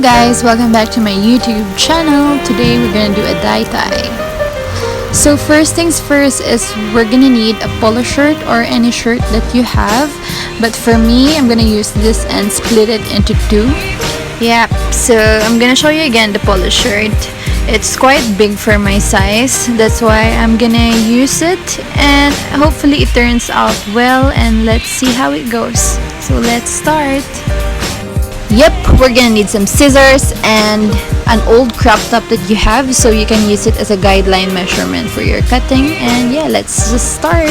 guys, welcome back to my YouTube channel. Today we're gonna do a dye-tie. So first things first is we're gonna need a polo shirt or any shirt that you have, but for me I'm gonna use this and split it into two. Yep, so I'm gonna show you again the polo shirt. It's quite big for my size, that's why I'm gonna use it, and hopefully it turns out well, and let's see how it goes. So let's start. Yep, we're gonna need some scissors and an old crop top that you have, so you can use it as a guideline measurement for your cutting. And yeah, let's just start.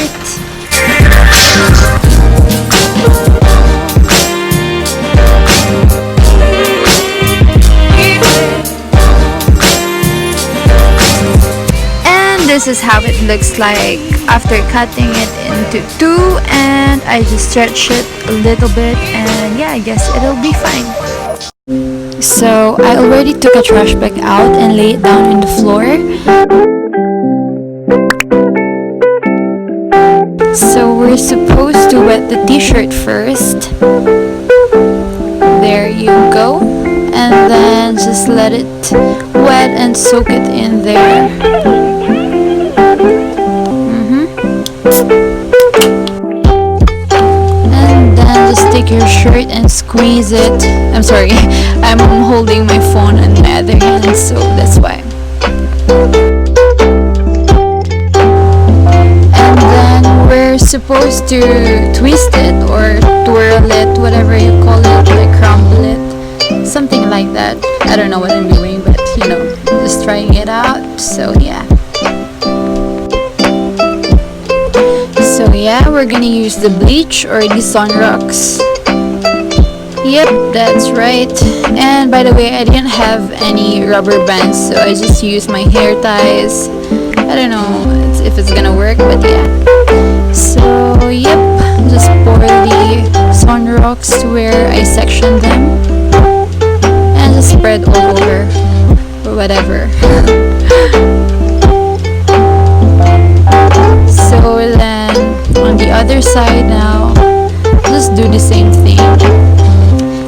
And this is how it looks like after cutting it into two, and I just stretch it a little bit, and yeah, I guess it'll be fine. So I already took a trash bag out and lay it down on the floor. So we're supposed to wet the t-shirt first. There you go. And then just let it wet and soak it in there. And then just take your shirt and squeeze it. I'm sorry, I'm holding my phone on my other hand, so that's why. And then we're supposed to twist it or twirl it, whatever you call it, like crumble it, something like that. I don't know what I'm doing, but you know, just trying it out. So yeah. So yeah, we're gonna use the bleach or the sun rocks. Yep, that's right. And by the way, I didn't have any rubber bands, so I just used my hair ties. I don't know if it's gonna work, but yeah. So yep, just pour the sun rocks to where I sectioned them and just spread all over or whatever. So then on the other side now, just do the same thing.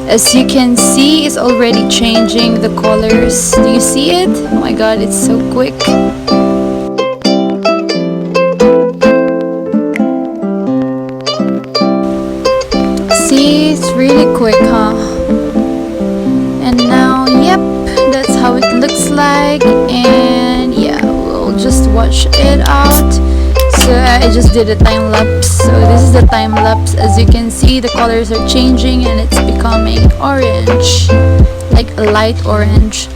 As you can see, it's already changing the colors. Do you see it? Oh my god, it's so quick. See, it's really quick, huh? And now, yep, that's how it looks like. And yeah, we'll just wash it out. So I just did a time lapse. So this is the time lapse. As you can see, the colors are changing and it's becoming orange, like a light orange.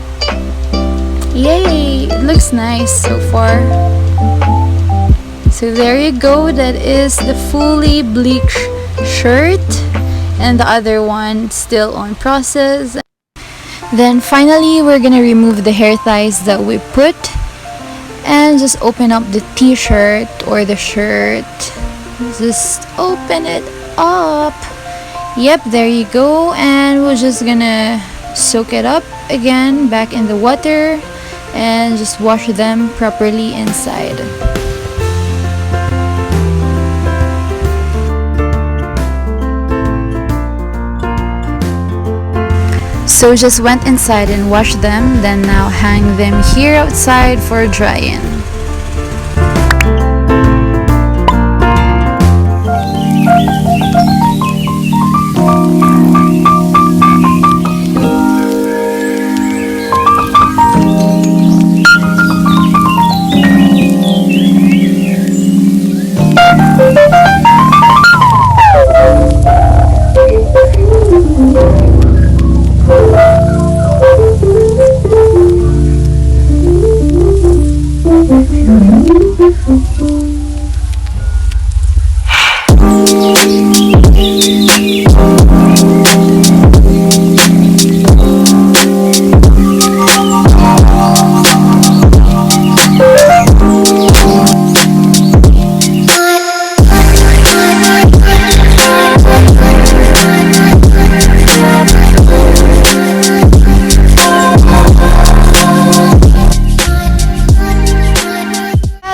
Yay, it looks nice so far. So there you go, that is the fully bleached shirt, and the other one still on process. Then finally we're gonna remove the hair ties that we put and just open up the t-shirt or the shirt. Just open it up. Yep, there you go. And we're just gonna soak it up again back in the water and just wash them properly inside. So just went inside and washed them, then now hang them here outside for drying.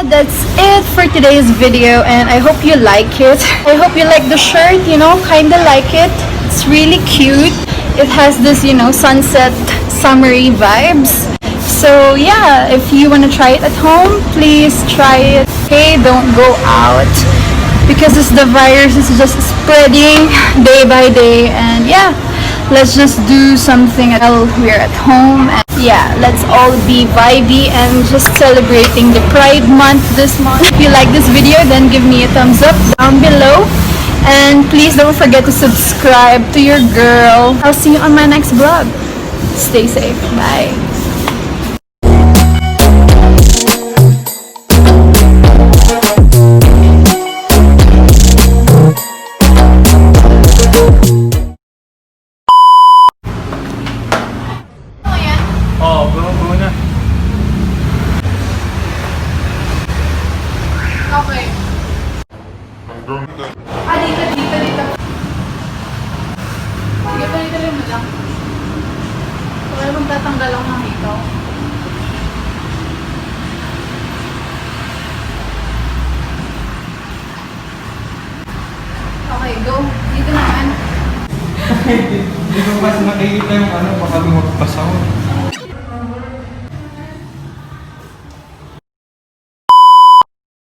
That's it for today's video, and I hope you like it. I hope you like the shirt, you know, kinda like it. It's really cute. it has this, you know, sunset summery vibes. So yeah, if you want to try it at home, please try it. Okay, don't go out because the virus is just spreading day by day, and yeah, let's just do something while we're at home. And yeah, let's all be vibey and just celebrating the Pride Month this month. If you like this video, then give me a thumbs up down below. And please don't forget to subscribe to your girl. I'll see you on my next vlog. Stay safe. Bye. Oo, buo na. Okay. Dito. Sige, tuloy mo lang. Kaya magtatanggal ako ng dito. Okay, go. Dito naman. Hindi ko kasi nakikita yung baka lumagpas ako.